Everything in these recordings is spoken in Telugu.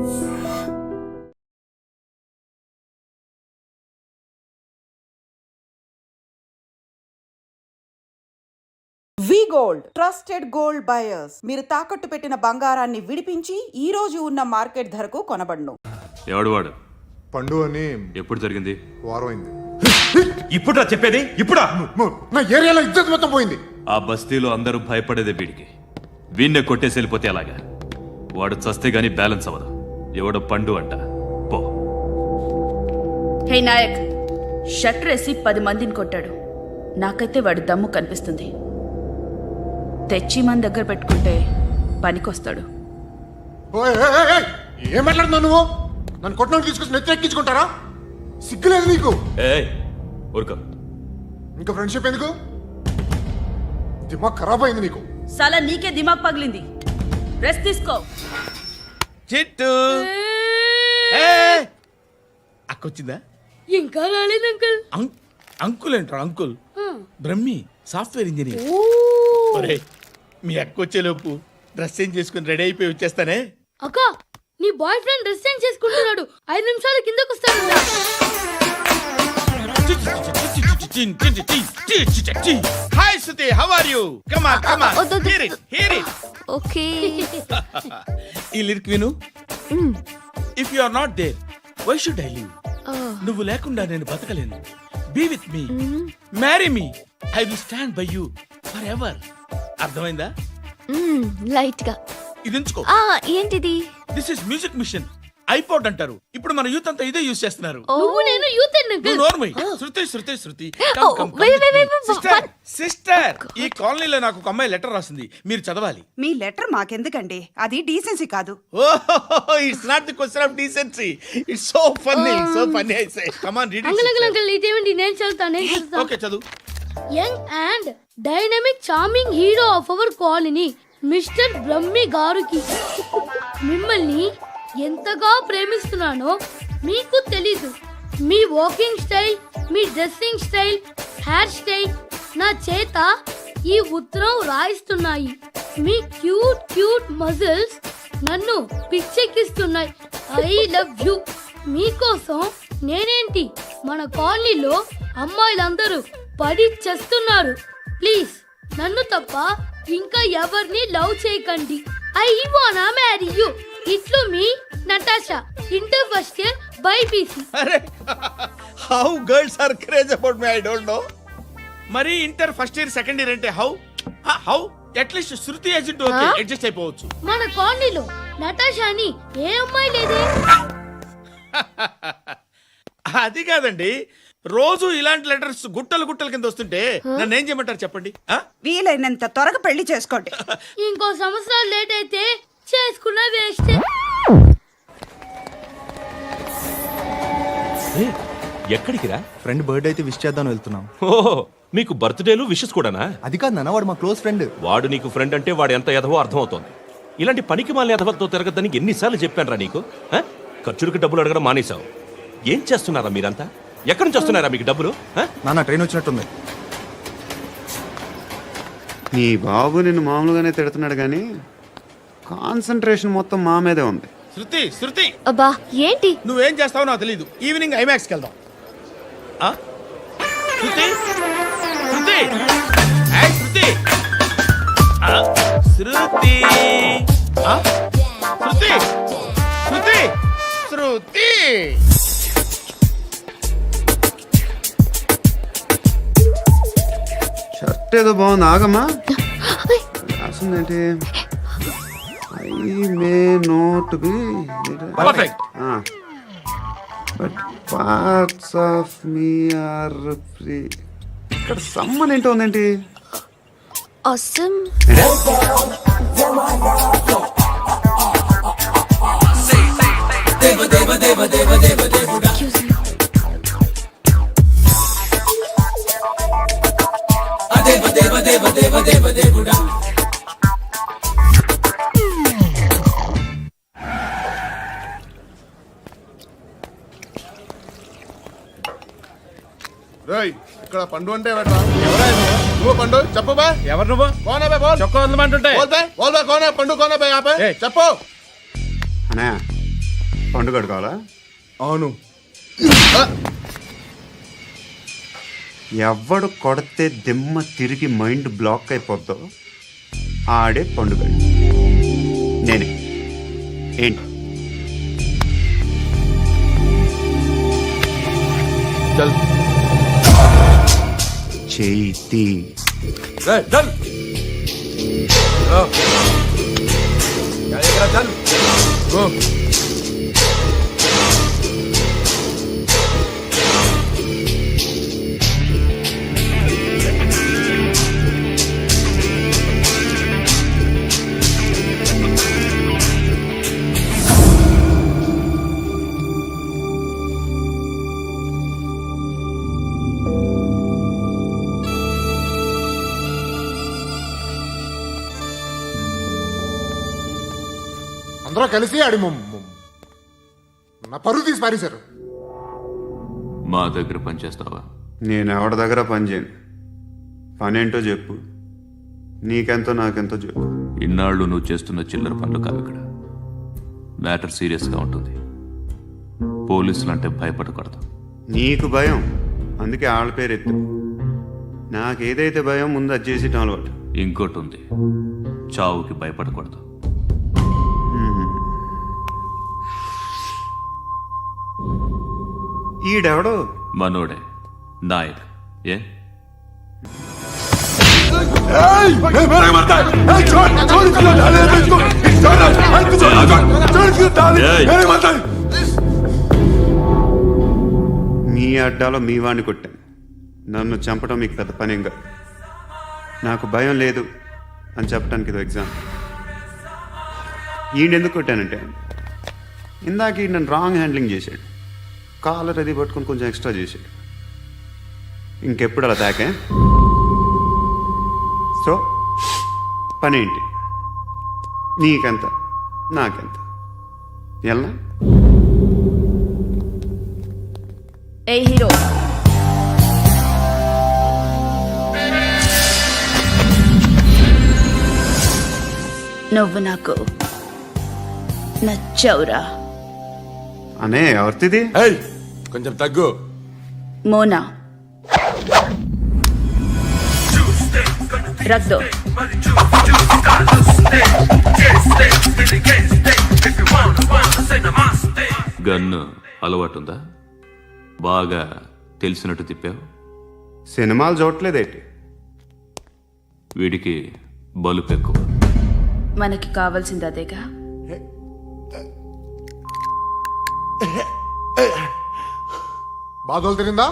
వి గోల్డ్ ట్రస్టెడ్ గోల్డ్ బయర్స్. మీరు తాకట్టు పెట్టిన బంగారాన్ని విడిపించి ఈ రోజు ఉన్న మార్కెట్ ధరకు కొనబడును. ఎవడు వాడు? పండు అని. ఎప్పుడు జరిగింది? వారం అయింది. ఇప్పుడా చెప్పేది? ఇప్పుడా? నా ఏరియాలో ఇజ్జత్ మొత్తం పోయింది. ఆ బస్తీలో అందరూ భయపడేదే వీడికి. వీణ్ణే కొట్టేసి వెళ్ళిపోతే అలాగా. వాడు చస్తే గానీ బ్యాలెన్స్ అవ్వదు. ఎవడో పండు అంట. పో. హే నాయక్, షట్టర్ వేసి 10 మందిని కొట్టాడు. నాకైతే వాడి దమ్ము కనిపిస్తుంది. తెచ్చి మన దగ్గర పెట్టుకుంటే పనికొస్తాడు. ఏం మాట్లాడుతున్నావు నువ్వు? నన్ను కొట్టడానికి తీసుకొచ్చి నెత్తి ఎక్కించుకుంటారా? సిగ్గులేదు నీకు? ఊరుకో. ఇంకా ఫ్రెండ్షిప్ ఎందుకు? దిమాగ్ ఖరాబ్ అయింది నీకు. సాలా నీకే దిమాగ్ పగిలింది. రెస్ట్ తీసుకో. చిట్టు అక్కొచ్చిందా? ఇంకా రాలేదు అంకుల్. అంకుల్ ఏంట్రా? Uncle Brahmi software engineer. ఒరే, మీ అక్కొచ్చేలోపు డ్రెస్ చేంజ్ చేసుకుని రెడీ అయిపోయి వచ్చేస్తానే. అక్క, నీ బాయ్ ఫ్రెండ్ డ్రెస్ చేంజ్ చేసుకుంటున్నాడు. 5 నిమిషాలు కిందకు వస్తాడు. Hi Suthi, how are you? Come on come on, hear it. Okay. ఈ లిరిక్ విను. If you are not there, why should I live? నువ్వు లేకుండా నేను బతకలేను. Be with me, marry me, I will stand by you forever. అర్థమైందా? లైట్ గా. ఇది ఉంచుకో. ఏంటిది? This is music machine. IPod అంటారు. ఇప్పుడు మన యూత్ అంతా ఇదే యూజ్ చేస్తున్నారు. నువ్వు నేను యూత్ అంకుల్. నోర్మై. శృతి శృతి శృతి. సిస్టర్, ఈ కాలనీలో నాకు ఒక అమ్మాయి లెటర్ రాసింది. మీరు చదవాలి. మీ లెటర్ మాకెందుకండి? అది డీసెన్సీ కాదు. Oh, it's not the question of decency. It's so funny, so funny. I say come on, read it. Uncle ఇదేంటి? నేను చదువుతాను. ఓకే, చదువు. Young and dynamic charming hero of our colony mister Brahmi గారికి మిమ్మల్ని ఎంతగా ప్రేమిస్తున్నానో మీకు తెలీదు. మీ వాకింగ్ స్టైల్, మీ డ్రెస్సింగ్ స్టైల్, హెయిర్ స్టైల్ నా చేత ఈ ఉత్తరం రాయిస్తున్నాయి. మీ క్యూట్ క్యూట్ మజిల్స్ నన్ను పిచ్చెక్కిస్తున్నాయి. I love you. మీకోసం నేనేంటి, మన కాలనీలో అమ్మాయిలందరూ పడి చేస్తున్నారు. ప్లీజ్ నన్ను తప్ప ఇంకా ఎవరిని లవ్ చేయకండి. ఐ వానా మ్యారీ యూ. ఇట్లు మీ Natasha, inter first year BiPC. అరే, how girls are craze about me, I don't know. మరి inter first year second year అంటే how at least Shruti agent okay, adjust అయిపోవచ్చు. మన కాలనీలో నటాషా అని ఏ అమ్మాయి లేదే. అది కాదండి, రోజు ఇలాంటి లెటర్స్ గుట్టలు గుట్టల కింద వస్తుంటే నన్ను ఏం చేయమంటారు చెప్పండి? వీలైనంత త్వరగా పెళ్లి చేసుకోండి. ఇంకో సంవత్సరాలు లేట్ అయితే చేసుకున్న వేస్ట్. ఎక్కడికి రా? ఫ్రెండ్ బర్త్డే అయితే విష్ చేద్దాం వెళ్తున్నాం. ఓహో, మీకు బర్త్డేలు విషెస్ కూడానా? అది కాదు నాన్న, వాడు మా క్లోజ్ ఫ్రెండ్. వాడు నీకు ఫ్రెండ్ అంటే వాడు ఎంత ఎదవో అర్థమవుతోంది. ఇలాంటి పనికి మాలిన ఎదవలతో తిరగద్దని ఎన్నిసార్లు చెప్పానురా నీకు? ఖర్చులకు డబ్బులు అడగడం మానేశావు. ఏం చేస్తున్నారా మీరంతా? ఎక్కడి నుంచి వస్తున్నారా మీకు డబ్బులు? నాన్న ట్రైన్ వచ్చినట్టుంది. నీ బాబు నిన్ను మామూలుగానే తిడుతున్నాడు కానీ కాన్సంట్రేషన్ మొత్తం మా మీదే ఉంది. శృతి శృతి, అబ్బా ఏంటి? నువ్వేం చేస్తావో నాకు తెలీదు. ఈవినింగ్ ఐమాక్స్కి వెళ్దాం. శృతి శృతి, శృతి శృతి శృతి శృతి శృతి. షర్ట్ ఏదో బాగుంది, ఆగమ్మా. రాసిందేంటి? I may not be but parts of me are free. ఇక్కడ సమ్మన్ ఏంటో ఉందేంటి? awesome. ఇక్కడ పండు అంటే నువ్వు పండు చెప్పు బా. ఎవరు నువ్వు? కోనా బే బోల్. చొక్కా వదలమంటుంటే బోల్ బే కోనా పండు కోనా బే చెప్పు. అనే పండుగ కావాలా? అవును. ఎవడు కొడితే దిమ్మ తిరిగి మైండ్ బ్లాక్ అయిపోద్దో ఆడే పండుగ. నేనే. ఏంటి? చల్. చేతి చల్. చల్. గో. అందరూ కలిసి ఆడి నా పరువు తీసి పారేశారు. మా దగ్గర పనిచేస్తావా? నేను ఎవరి దగ్గర పని చేయను. పని ఏంటో చెప్పు. నీకెంతో నాకెంతో చెప్పు. ఇన్నాళ్ళు నువ్వు చేస్తున్న చిల్లర పనులు కావు ఇక్కడ. మ్యాటర్ సీరియస్గా ఉంటుంది. పోలీసులు అంటే భయపడకూడదు. నీకు భయం, అందుకే ఆళ్ళ పేరు ఎత్తు. నాకేదైతే భయం ముందు అది చేసేటం అలవాటు. ఇంకోటి ఉంది, చావుకి భయపడకూడదు. ఈడెవడో మనోడే నాయక్. ఏ మీ అడ్డాలో మీ వాడిని కొట్టాను. నన్ను చంపడం మీకు పెద్ద పనేం కాదు. నాకు భయం లేదు అని చెప్పడానికి ఇది ఎగ్జామ్. ఈయనెందుకు కొట్టానంటే ఇందాక ఈ నన్ను రాంగ్ హ్యాండ్లింగ్ చేశాడు. కాలర్ అది పట్టుకొని కొంచెం ఎక్స్ట్రా చేశాడు. ఇంకెప్పుడు అలా తాకే. సో పనేంటి? నీకెంత నాకెంత ఎలా? ఏ హీరో, నువ్వు నాకు నచ్చావురా. అనే ఎవరిది? కొంచెం తగ్గు. మోనా రక్ దో. గన్ను అలవాటుందా? బాగా తెలిసినట్టు తిప్పావు. సినిమాలు చూడట్లేదేంటి? వీడికి బలుపు ఎక్కువ. మనకి కావాల్సింది అదేగా. బాధలు తిరిందా?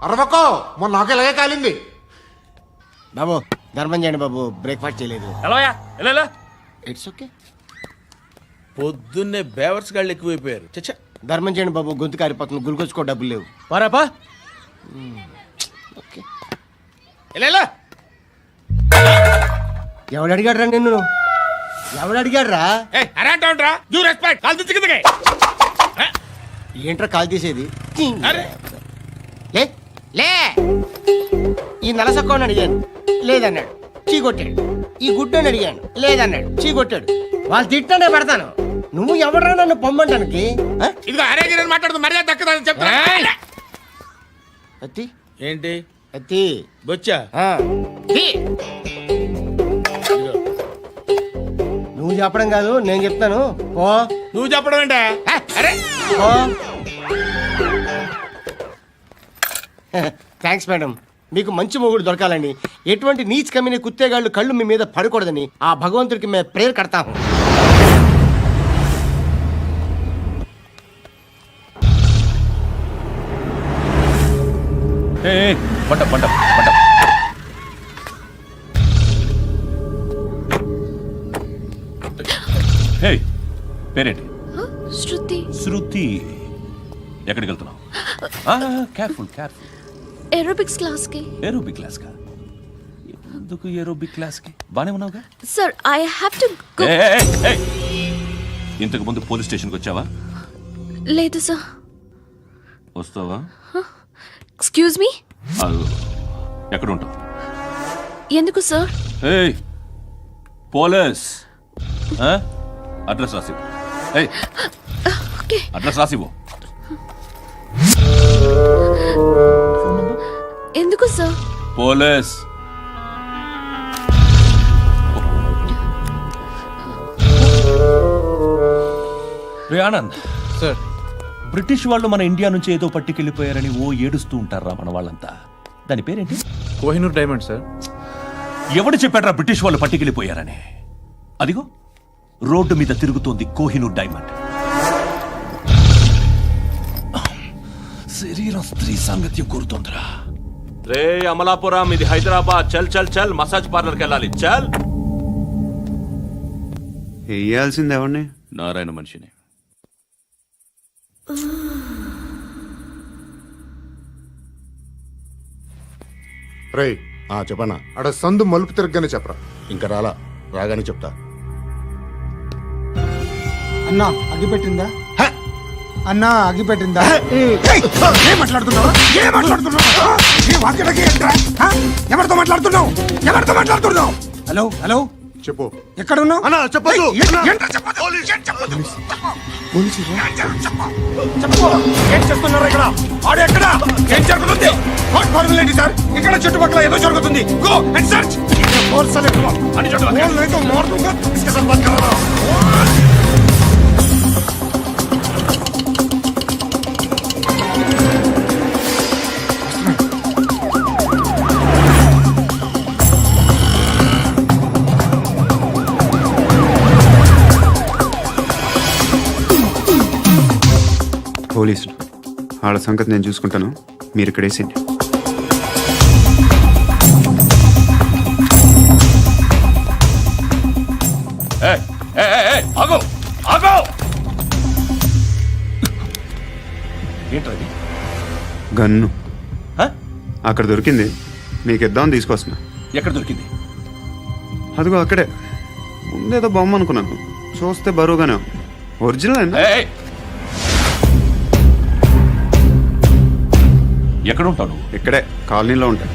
అరవకో, మొన్న నాకు ఇలాగే కాలింది. బాబు ధర్మం చేయండి బాబు, బ్రేక్ఫాస్ట్ చేయలేదు. It's okay. పొద్దున్నే బేవర్స్ గాళ్ళు ఎక్కువైపోయారు. చచ్చా, ధర్మం చేయండి బాబు, గొంతు కారిపోతుంది, గురికొచ్చుకో డబ్బులు లేవు. పారాపా. ఓకే. ఎలా ఎవడు అడిగాడు రా నిన్ను? ఎవడు అడిగాడు రా? అరేంటరా యూ రెస్పెక్ట్ కాల్ తెచ్చి కిందకి. ఏంట్రా కాల్ తీసేది? అరే లే లే. ఈ నలసక్కని అడిగాను, లేదన్నాడు, చీ కొట్టాడు. ఈ గుడ్డని అడిగాను, లేదన్నాడు, చీ కొట్టాడు. వాళ్ళు తిట్టానే పెడతాను. నువ్వు ఎవడరా నన్ను పొమ్మంటానికి? ఇదిగో అరే గిరని మాట్లాడుతూ మర్యాద దక్కదని చెప్తా. అత్తి ఏంటి అత్తి బొచ్చా? తీ. నువ్వు చెప్పడం కాదు, నేను చెప్తాను. ఓ నువ్వు చెప్పడం ఏంటే? అరే ఓ థ్యాంక్స్ మేడం. మీకు మంచి మొగుడు దొరకాలని, ఎటువంటి నీచ్ కమ్మిన కుత్తేగాళ్ళు కళ్ళు మీ మీద పడకూడదని ఆ భగవంతుడికి మేము ప్రేయర్ కడతాము. పంట పంట పంట. హే, పేరేంటి? శృతి. శృతి. ఎక్కడికి వెళ్తున్నావు? Careful careful. ఏరోబిక్స్ క్లాస్ కి. ఏరోబిక్ క్లాస్ కా? ఎందుకు ఏరోబిక్ క్లాస్ కి? బానే ఉన్నావుగా? Sir I have to go. ఇంతకు ముందు పోలీస్ స్టేషన్కి వచ్చావా? లేదు సార్. వస్తావా? Excuse me. ఎక్కడ ఉంటావు? ఎందుకు సార్? పోలీస్ అడ్రస్ రాసి. ఓకే అడ్రస్ రాసివ్వు. ఎందుకు సార్? పోలీస్. రే ఆనంద్, సార్ బ్రిటిష్ వాళ్ళు మన ఇండియా నుంచి ఏదో పట్టుకెళ్ళిపోయారని ఓ ఏడుస్తూ ఉంటారా మన వాళ్ళంతా. దాని పేరేంటి? Kohinoor diamond sir. ఎవడు చెప్పాడ్రా బ్రిటిష్ వాళ్ళు పట్టుకెళ్ళిపోయారని? అదిగో రోడ్డు మీద తిరుగుతోంది కోహినూర్ డైమండ్. శరీరం స్త్రీ సాంగత్యం కోరుతోందిరా. రే అమలాపురం, ఇది హైదరాబాద్. చల్ చల్ చల్, మసాజ్ పార్లర్కి వెళ్ళాలి. చల్. వేయాల్సింది ఎవరిని? నారాయణ మనిషిని. రేయ్ చెప్పనా అడ సందు మలుపు తిరగగానే చెప్పరా. ఇంకా రాగానే చెప్తా. అన్నా అగిపెట్టిందా? అన్నా అగిపెట్టిందా? ఏం మాట్లాడుతున్నావు? ఎవరితో మాట్లాడుతున్నావు? హలో హలో, చెప్పు. ఎక్కడ ఉన్నావు? అన్నా చెప్పదు. ఏం చేస్తున్నారు ఇక్కడ? ఆడు ఎక్కడ? ఏం జరుగుతుంది? వాట్ ఫార్మల్ ఏంటి సార్? ఇక్కడ చుట్టుపక్కల ఏదో జరుగుతుంది. Go and search. పోలీసులు వాళ్ళ సంగతి నేను చూసుకుంటాను, మీరు ఇక్కడ వేసేయండి. ఆగో ఆగో. ఏంట్రది? గన్ను హ? అక్కడ దొరికింది, మీకు ఇద్దామని తీసుకొస్తున్నా. ఎక్కడ దొరికింది? అదిగో అక్కడే. ముందేదో బొమ్మ అనుకున్నాను, చూస్తే బరువుగానే ఉంది. ఒరిజినల్ అయినా? ఎక్కడ ఉంటావు నువ్వు? ఇక్కడే కాలనీలో ఉంటాయి.